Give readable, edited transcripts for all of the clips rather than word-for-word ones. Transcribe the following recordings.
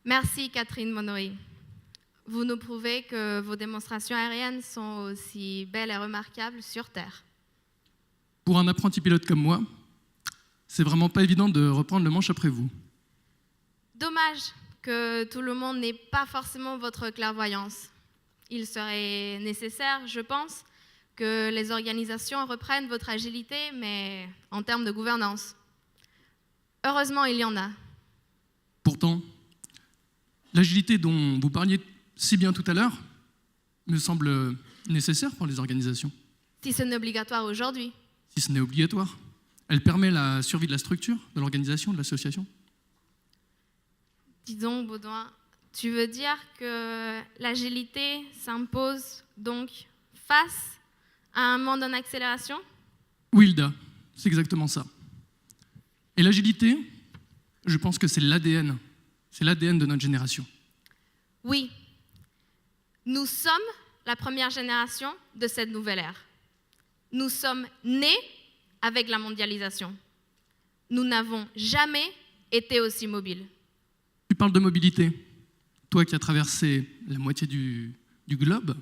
Merci Catherine Monoï. Vous nous prouvez que vos démonstrations aériennes sont aussi belles et remarquables sur Terre. Pour un apprenti pilote comme moi, c'est vraiment pas évident de reprendre le manche après vous. Dommage que tout le monde n'ait pas forcément votre clairvoyance. Il serait nécessaire, je pense, que les organisations reprennent votre agilité, mais en termes de gouvernance. Heureusement, il y en a. Pourtant, l'agilité dont vous parliez si bien tout à l'heure me semble nécessaire pour les organisations. Si ce n'est obligatoire aujourd'hui. Si ce n'est obligatoire, elle permet la survie de la structure, de l'organisation, de l'association. Dis donc, Baudouin, tu veux dire que l'agilité s'impose donc face à un monde en accélération? Oui, Hilda, c'est exactement ça. Et l'agilité, je pense que c'est l'ADN de notre génération. Oui, nous sommes la première génération de cette nouvelle ère. Nous sommes nés avec la mondialisation. Nous n'avons jamais été aussi mobiles. Tu parles de mobilité. Toi qui as traversé la moitié du globe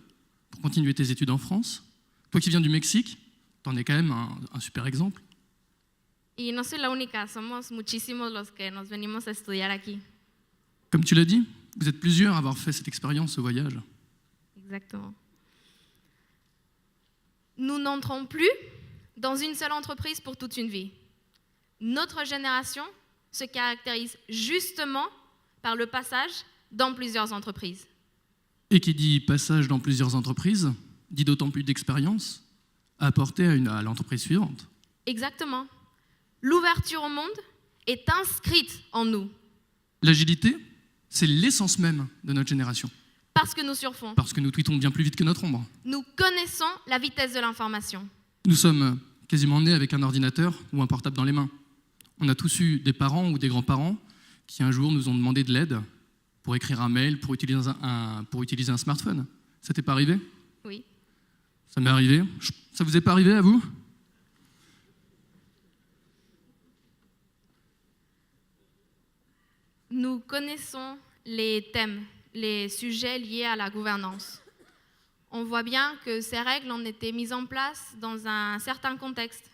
pour continuer tes études en France, toi qui viens du Mexique, t'en es quand même un super exemple. Y no soy la única, somos muchísimos los que nos venimos a estudiar aquí. Comme tu l'as dit, vous êtes plusieurs à avoir fait cette expérience, ce voyage. Exactement. Nous n'entrons plus dans une seule entreprise pour toute une vie. Notre génération se caractérise justement par le passage dans plusieurs entreprises. Et qui dit passage dans plusieurs entreprises, dit d'autant plus d'expérience à apporter à l'entreprise suivante. Exactement. L'ouverture au monde est inscrite en nous. L'agilité, c'est l'essence même de notre génération. Parce que nous surfons. Parce que nous tweetons bien plus vite que notre ombre. Nous connaissons la vitesse de l'information. Nous sommes quasiment nés avec un ordinateur ou un portable dans les mains. On a tous eu des parents ou des grands-parents qui un jour nous ont demandé de l'aide pour écrire un mail, pour utiliser un smartphone. Ça t'est pas arrivé? Oui. Ça m'est arrivé. Ça vous est pas arrivé à vous? Nous connaissons les thèmes, les sujets liés à la gouvernance. On voit bien que ces règles ont été mises en place dans un certain contexte.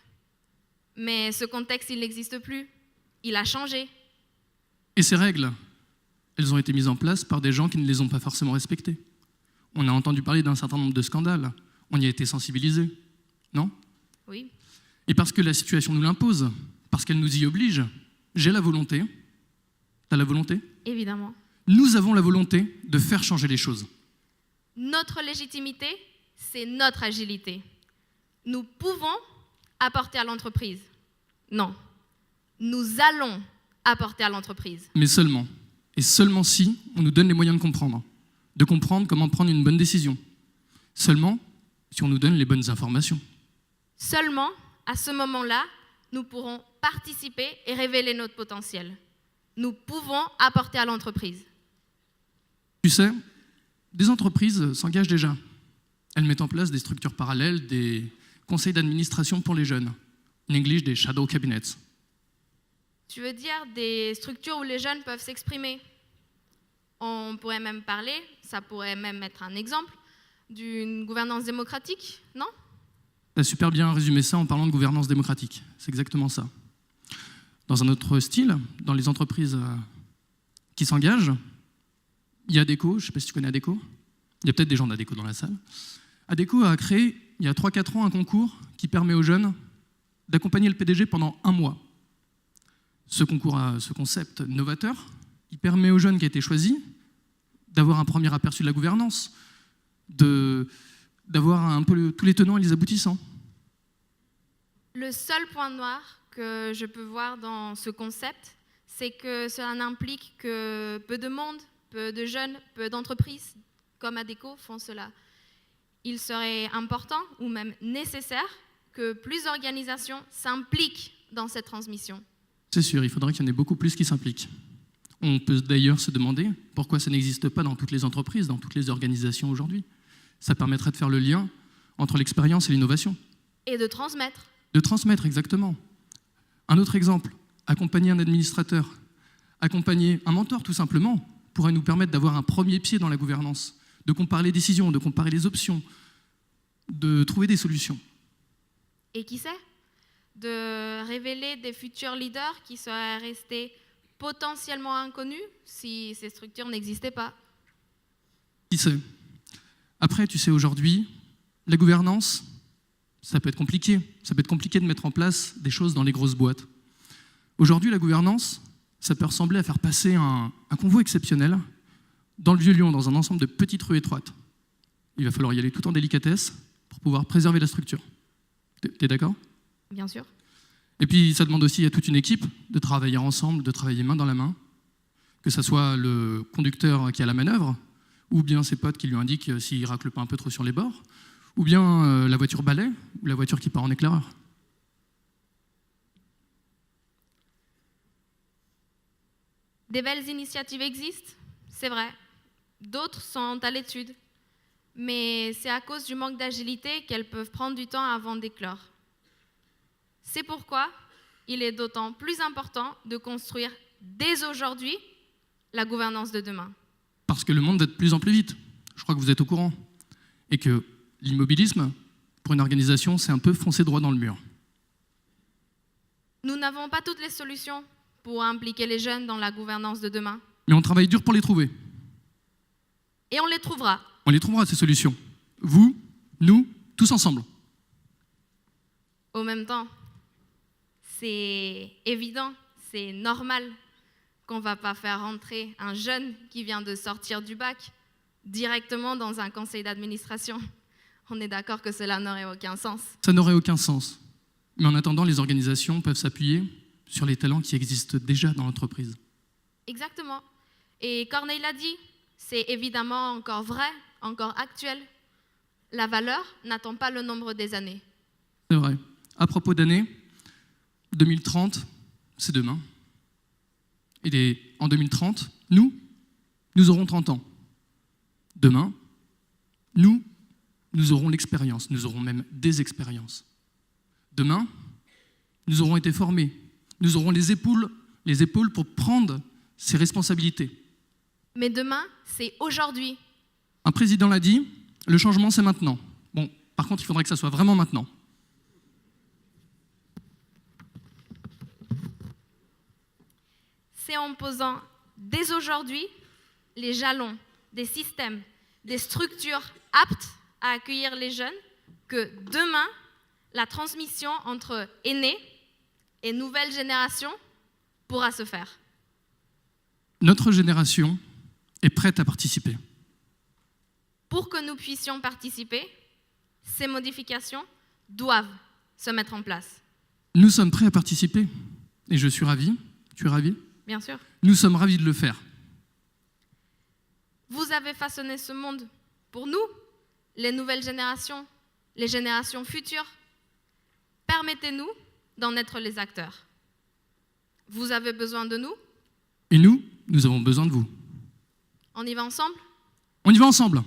Mais ce contexte, il n'existe plus. Il a changé. Et ces règles, elles ont été mises en place par des gens qui ne les ont pas forcément respectées. On a entendu parler d'un certain nombre de scandales. On y a été sensibilisés, non? Oui. Et parce que la situation nous l'impose, parce qu'elle nous y oblige, j'ai la volonté. T'as la volonté? Évidemment. Nous avons la volonté de faire changer les choses. Notre légitimité, c'est notre agilité. Nous pouvons apporter à l'entreprise. Non. Nous allons apporter à l'entreprise. Mais seulement, et seulement si on nous donne les moyens de comprendre comment prendre une bonne décision. Seulement si on nous donne les bonnes informations. Seulement, à ce moment-là, nous pourrons participer et révéler notre potentiel. Nous pouvons apporter à l'entreprise. Tu sais, des entreprises s'engagent déjà. Elles mettent en place des structures parallèles, des conseils d'administration pour les jeunes. En anglais, des shadow cabinets. Tu veux dire des structures où les jeunes peuvent s'exprimer? On pourrait même parler, ça pourrait même être un exemple, d'une gouvernance démocratique, non? Tu as super bien résumé ça en parlant de gouvernance démocratique. C'est exactement ça. Dans un autre style, dans les entreprises qui s'engagent, il y a ADECO, je ne sais pas si tu connais ADECO, il y a peut-être des gens d'ADECO dans la salle. ADECO a créé, il y a 3-4 ans, un concours qui permet aux jeunes d'accompagner le PDG pendant 1 mois. Ce concours, ce concept novateur, il permet aux jeunes qui ont été choisis d'avoir un premier aperçu de la gouvernance, d'avoir un peu tous les tenants et les aboutissants. Le seul point noir que je peux voir dans ce concept, c'est que cela n'implique que peu de monde, peu de jeunes, peu d'entreprises comme ADECO font cela. Il serait important ou même nécessaire que plus d'organisations s'impliquent dans cette transmission. C'est sûr, il faudrait qu'il y en ait beaucoup plus qui s'impliquent. On peut d'ailleurs se demander pourquoi ça n'existe pas dans toutes les entreprises, dans toutes les organisations aujourd'hui. Ça permettrait de faire le lien entre l'expérience et l'innovation. Et de transmettre. De transmettre, exactement. Un autre exemple, accompagner un administrateur, accompagner un mentor tout simplement, pourrait nous permettre d'avoir un premier pied dans la gouvernance, de comparer les décisions, de comparer les options, de trouver des solutions. Et qui sait, de révéler des futurs leaders qui seraient restés potentiellement inconnus si ces structures n'existaient pas. Qui sait? Après, tu sais, aujourd'hui, la gouvernance, ça peut être compliqué. Ça peut être compliqué de mettre en place des choses dans les grosses boîtes. Aujourd'hui, la gouvernance, ça peut ressembler à faire passer un convoi exceptionnel dans le Vieux-Lyon, dans un ensemble de petites rues étroites. Il va falloir y aller tout en délicatesse pour pouvoir préserver la structure. T'es d'accord? Bien sûr. Et puis, ça demande aussi à toute une équipe de travailler ensemble, de travailler main dans la main, que ce soit le conducteur qui est à la manœuvre, ou bien ses potes qui lui indiquent s'il racle pas un peu trop sur les bords, ou bien la voiture balai, ou la voiture qui part en éclaireur. Des belles initiatives existent, c'est vrai. D'autres sont à l'étude. Mais c'est à cause du manque d'agilité qu'elles peuvent prendre du temps avant d'éclore. C'est pourquoi il est d'autant plus important de construire dès aujourd'hui la gouvernance de demain. Parce que le monde va de plus en plus vite. Je crois que vous êtes au courant. Et que l'immobilisme, pour une organisation, c'est un peu foncer droit dans le mur. Nous n'avons pas toutes les solutions pour impliquer les jeunes dans la gouvernance de demain. Mais on travaille dur pour les trouver. Et on les trouvera. On les trouvera, ces solutions. Vous, nous, tous ensemble. Au même temps, c'est évident, c'est normal qu'on ne va pas faire rentrer un jeune qui vient de sortir du bac directement dans un conseil d'administration. On est d'accord que cela n'aurait aucun sens. Ça n'aurait aucun sens. Mais en attendant, les organisations peuvent s'appuyer sur les talents qui existent déjà dans l'entreprise. Exactement. Et Corneille l'a dit, c'est évidemment encore vrai, encore actuel. La valeur n'attend pas le nombre des années. C'est vrai. À propos d'années, 2030, c'est demain. Et en 2030, nous aurons 30 ans. Demain, nous aurons l'expérience, nous aurons même des expériences. Demain, nous aurons été formés, nous aurons les épaules pour prendre ces responsabilités. Mais demain, c'est aujourd'hui. Un président l'a dit, le changement c'est maintenant. Bon, par contre, il faudrait que ça soit vraiment maintenant. C'est en posant dès aujourd'hui les jalons des systèmes, des structures aptes à accueillir les jeunes que demain, la transmission entre aînés et nouvelle génération pourra se faire. Notre génération est prête à participer. Pour que nous puissions participer, ces modifications doivent se mettre en place. Nous sommes prêts à participer et je suis ravi. Tu es ravi? Bien sûr. Nous sommes ravis de le faire. Vous avez façonné ce monde pour nous, les nouvelles générations, les générations futures. Permettez-nous d'en être les acteurs. Vous avez besoin de nous. Et nous avons besoin de vous. On y va ensemble ? On y va ensemble.